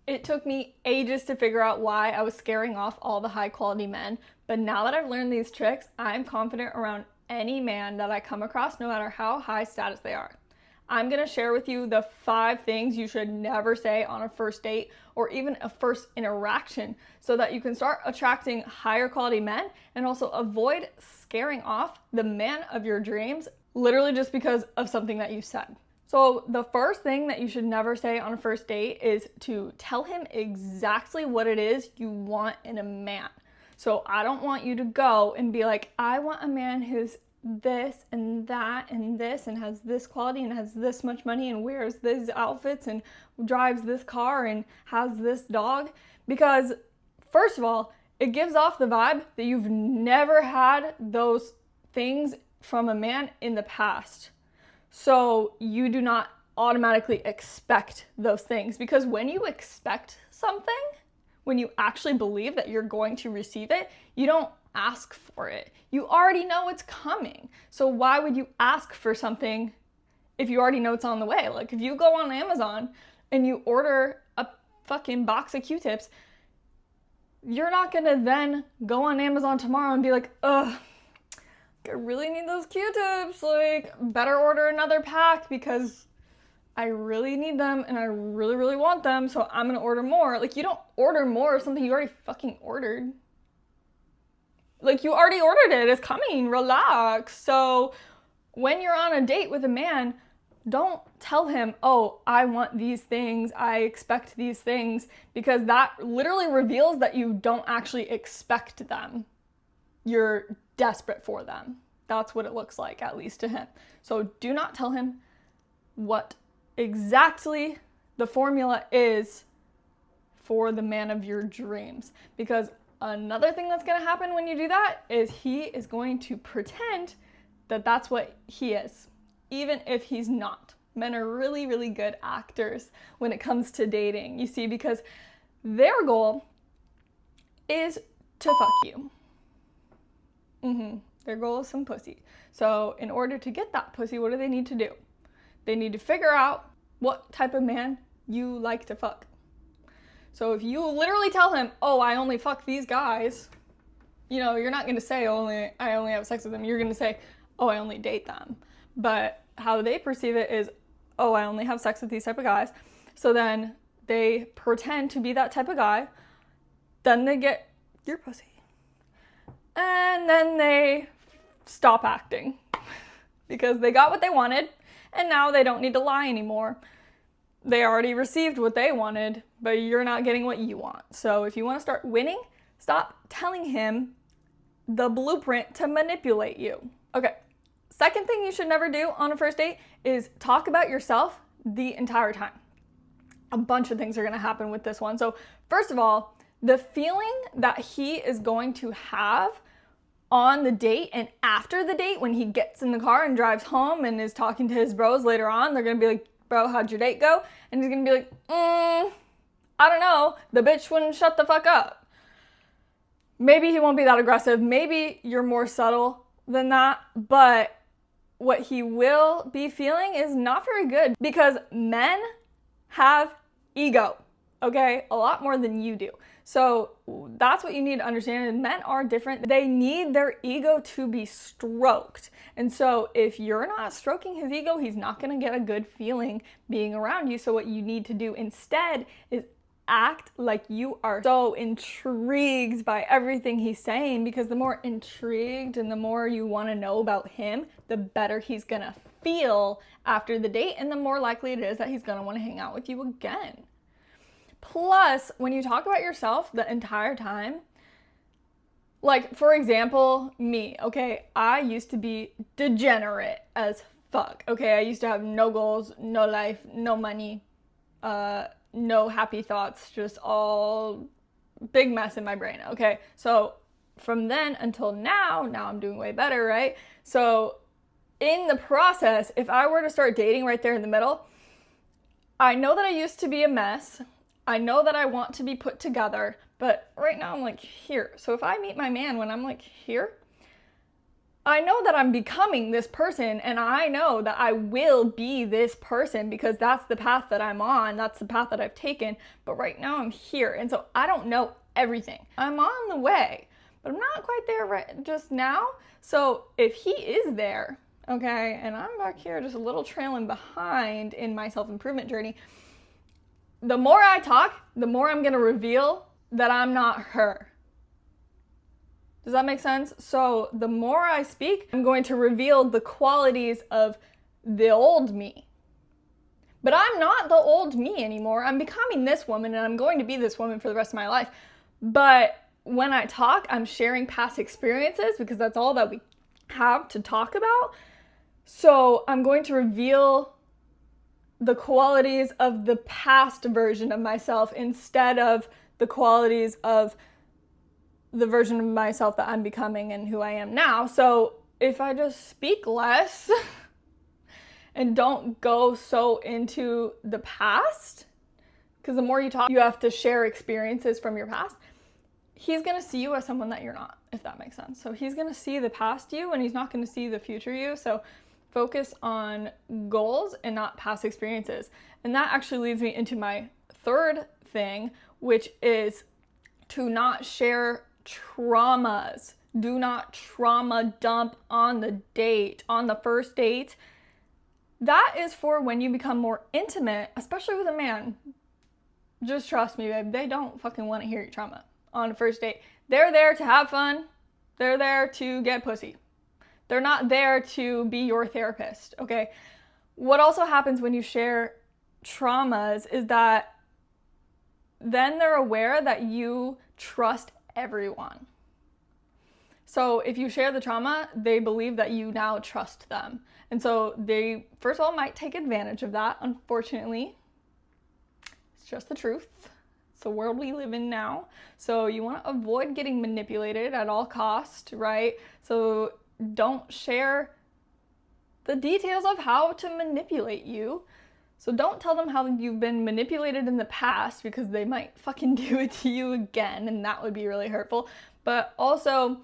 It took me ages to figure out why I was scaring off all the high quality men, but now that I've learned these tricks, I'm confident around any man that I come across, no matter how high status they are. I'm gonna share with you the 5 things you should never say on a first date or even a first interaction so that you can start attracting higher quality men and also avoid scaring off the man of your dreams literally just because of something that you said. So the first thing that you should never say on a first date is to tell him exactly what it is you want in a man. So I don't want you to go and be like, I want a man who's this and that and this and has this quality and has this much money and wears these outfits and drives this car and has this dog. Because first of all, it gives off the vibe that you've never had those things from a man in the past. So you do not automatically expect those things, because when you expect something, when you actually believe that you're going to receive it, you don't ask for it. You already know it's coming. So why would you ask for something if you already know it's on the way? Like if you go on Amazon and you order a fucking box of Q-tips, you're not gonna then go on Amazon tomorrow and be like, ugh, I really need those Q-tips, like better order another pack because I really need them and I really, really want them, so I'm gonna order more. Like you don't order more of something you already fucking ordered. Like you already ordered it, it's coming, relax. So when you're on a date with a man, don't tell him, oh, I want these things, I expect these things, because that literally reveals that you don't actually expect them. You're desperate for them. That's what it looks like, at least to him. So do not tell him what exactly the formula is for the man of your dreams, because another thing that's going to happen when you do that is he is going to pretend that that's what he is, even if he's not. Men are really, really good actors when it comes to dating, you see, because their goal is to fuck you. Their goal is some pussy. So in order to get that pussy, what do they need to do? They need to figure out what type of man you like to fuck. So if you literally tell him, oh, I only fuck these guys, you know, you're not going to say I only have sex with them. You're going to say, oh, I only date them. But how they perceive it is, oh, I only have sex with these type of guys. So then they pretend to be that type of guy. Then they get your pussy. And then they stop acting because they got what they wanted and now they don't need to lie anymore. They already received what they wanted, but you're not getting what you want. So if you want to start winning, stop telling him the blueprint to manipulate you. Okay, second thing you should never do on a first date is talk about yourself the entire time. A bunch of things are going to happen with this one. So first of all, the feeling that he is going to have on the date and after the date when he gets in the car and drives home and is talking to his bros later on, they're going to be like, bro, how'd your date go? And he's going to be like, I don't know. The bitch wouldn't shut the fuck up. Maybe he won't be that aggressive. Maybe you're more subtle than that. But what he will be feeling is not very good, because men have ego, okay? A lot more than you do. So that's what you need to understand. And men are different. They need their ego to be stroked. And so if you're not stroking his ego, he's not going to get a good feeling being around you. So what you need to do instead is act like you are so intrigued by everything he's saying, because the more intrigued and the more you want to know about him, the better he's going to feel after the date, and the more likely it is that he's going to want to hang out with you again. Plus, when you talk about yourself the entire time, like, for example, me, okay? I used to be degenerate as fuck, okay? I used to have no goals, no life, no money, no happy thoughts, just all big mess in my brain, okay? So from then until now I'm doing way better, right? So in the process, if I were to start dating right there in the middle, I know that I used to be a mess. I know that I want to be put together, but right now I'm like here. So if I meet my man when I'm like here, I know that I'm becoming this person, and I know that I will be this person because that's the path that I'm on. That's the path that I've taken. But right now I'm here. And so I don't know everything. I'm on the way, but I'm not quite there right just now. So if he is there, okay, and I'm back here just a little trailing behind in my self-improvement journey, the more I talk, the more I'm going to reveal that I'm not her. Does that make sense? So the more I speak, I'm going to reveal the qualities of the old me. But I'm not the old me anymore. I'm becoming this woman, and I'm going to be this woman for the rest of my life. But when I talk, I'm sharing past experiences because that's all that we have to talk about. So I'm going to reveal the qualities of the past version of myself instead of the qualities of the version of myself that I'm becoming and who I am now. So if I just speak less and don't go so into the past, because the more you talk, you have to share experiences from your past, he's going to see you as someone that you're not, if that makes sense. So he's going to see the past you and he's not going to see the future you. So focus on goals and not past experiences. And that actually leads me into my third thing, which is to not share traumas. Do not trauma dump on the first date. That is for when you become more intimate, especially with a man. Just trust me, babe. They don't fucking want to hear your trauma on a first date. They're there to have fun. They're there to get pussy. They're not there to be your therapist, okay? What also happens when you share traumas is that then they're aware that you trust everyone. So if you share the trauma, they believe that you now trust them. And so they, first of all, might take advantage of that, unfortunately. It's just the truth. It's the world we live in now. So you want to avoid getting manipulated at all costs, right? So don't share the details of how to manipulate you. So don't tell them how you've been manipulated in the past because they might fucking do it to you again, and that would be really hurtful. But also,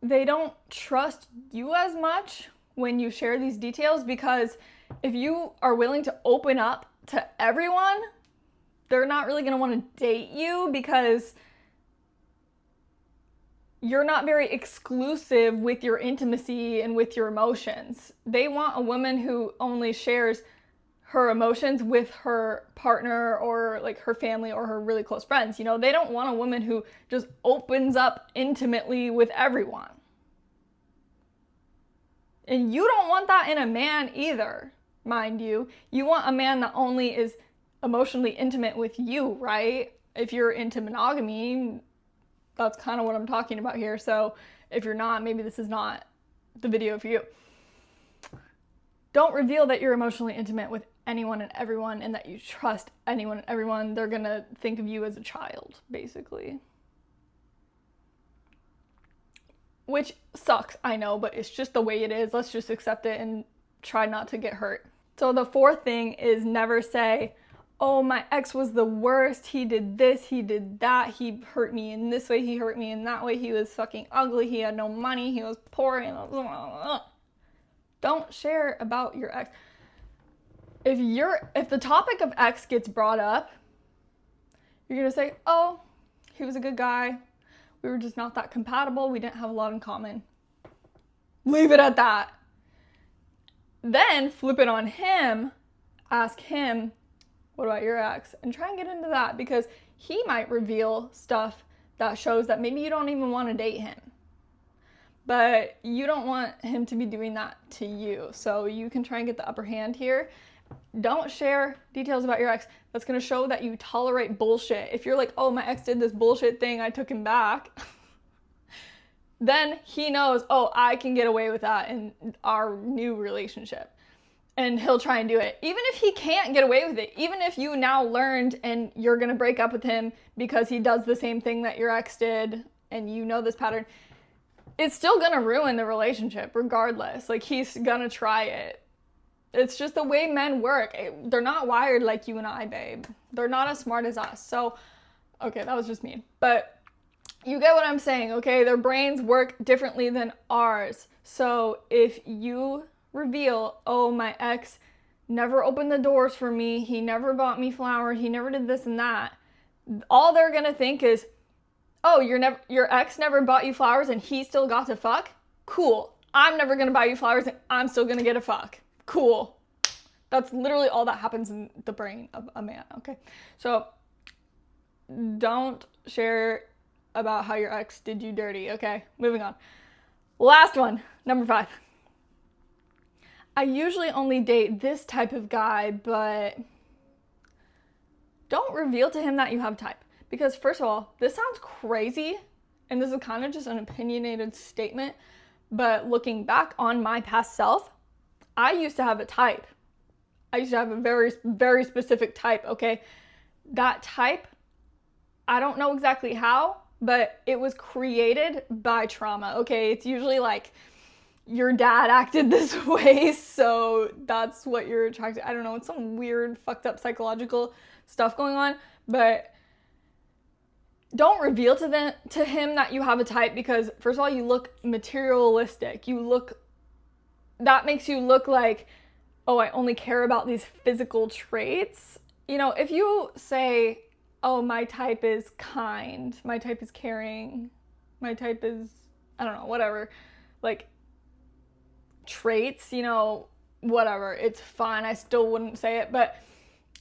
they don't trust you as much when you share these details because if you are willing to open up to everyone, they're not really going to want to date you because you're not very exclusive with your intimacy and with your emotions. They want a woman who only shares her emotions with her partner or like her family or her really close friends. You know, they don't want a woman who just opens up intimately with everyone. And you don't want that in a man either, mind you. You want a man that only is emotionally intimate with you, right? If you're into monogamy, that's kind of what I'm talking about here. So if you're not, maybe this is not the video for you. Don't reveal that you're emotionally intimate with anyone and everyone and that you trust anyone and everyone. They're gonna think of you as a child, basically. Which sucks, I know, but it's just the way it is. Let's just accept it and try not to get hurt. So the fourth thing is never say, oh, my ex was the worst, he did this, he did that, he hurt me in this way, he hurt me in that way, he was fucking ugly, he had no money, he was poor, and don't share about your ex. If the topic of ex gets brought up, you're gonna say, oh, he was a good guy, we were just not that compatible, we didn't have a lot in common. Leave it at that. Then flip it on him, ask him, what about your ex? And try and get into that because he might reveal stuff that shows that maybe you don't even want to date him. But you don't want him to be doing that to you. So you can try and get the upper hand here. Don't share details about your ex. That's going to show that you tolerate bullshit. If you're like, oh, my ex did this bullshit thing, I took him back. Then he knows, oh, I can get away with that in our new relationship. And he'll try and do it. Even if he can't get away with it, even if you now learned and you're gonna break up with him because he does the same thing that your ex did and you know this pattern, it's still gonna ruin the relationship regardless. Like, he's gonna try it. It's just the way men work. They're not wired like you and I, babe. They're not as smart as us. So, okay, that was just me. But You get what I'm saying, okay? Their brains work differently than ours. So if you reveal, oh, my ex never opened the doors for me, he never bought me flowers, he never did this and that, all they're gonna think is, oh, your ex never bought you flowers and he still got to fuck? Cool. I'm never gonna buy you flowers and I'm still gonna get a fuck. Cool. That's literally all that happens in the brain of a man, okay? So don't share about how your ex did you dirty, okay? Moving on. Last one, number 5. I usually only date this type of guy, but don't reveal to him that you have a type. Because first of all, this sounds crazy, and this is kind of just an opinionated statement, but looking back on my past self, I used to have a type. I used to have a very, very specific type, okay? That type, I don't know exactly how, but it was created by trauma, okay? It's usually like your dad acted this way, so that's what you're attracted. I don't know, it's some weird, fucked up psychological stuff going on, but don't reveal to him that you have a type, because first of all, you look materialistic. That makes you look like, oh, I only care about these physical traits. You know, if you say, oh, my type is kind, my type is caring, my type is, I don't know, whatever, like traits, you know, whatever, it's fine. I still wouldn't say it. But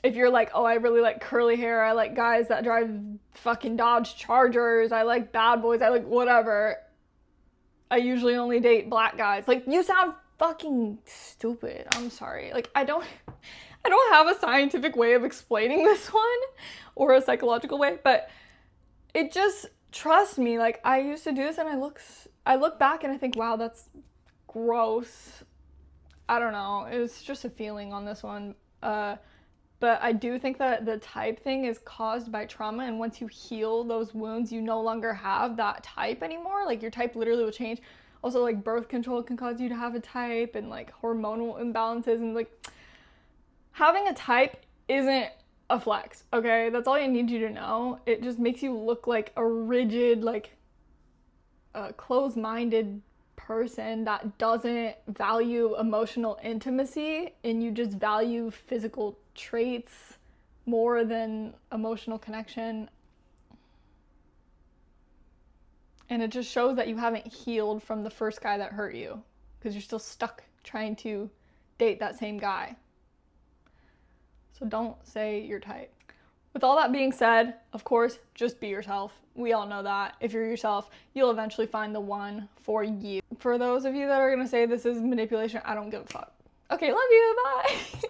if you're like, oh, I really like curly hair, I like guys that drive fucking Dodge Chargers, I like bad boys, I like whatever, I usually only date black guys. Like, you sound fucking stupid. I'm sorry. Like, I don't have a scientific way of explaining this one or a psychological way, but it just, trust me, like, I used to do this and I look back and I think, wow, that's gross. I don't know. It was just a feeling on this one. But I do think that the type thing is caused by trauma, and once you heal those wounds, you no longer have that type anymore. Like, your type literally will change. Also, like, birth control can cause you to have a type, and like hormonal imbalances, and like having a type isn't a flex, okay? That's all I need you to know. It just makes you look like a rigid, like closed-minded person that doesn't value emotional intimacy, and you just value physical traits more than emotional connection. And it just shows that you haven't healed from the first guy that hurt you, because you're still stuck trying to date that same guy. So don't say your type. With all that being said, of course, just be yourself. We all know that. If you're yourself, you'll eventually find the one for you. For those of you that are gonna say this is manipulation, I don't give a fuck. Okay, love you, bye.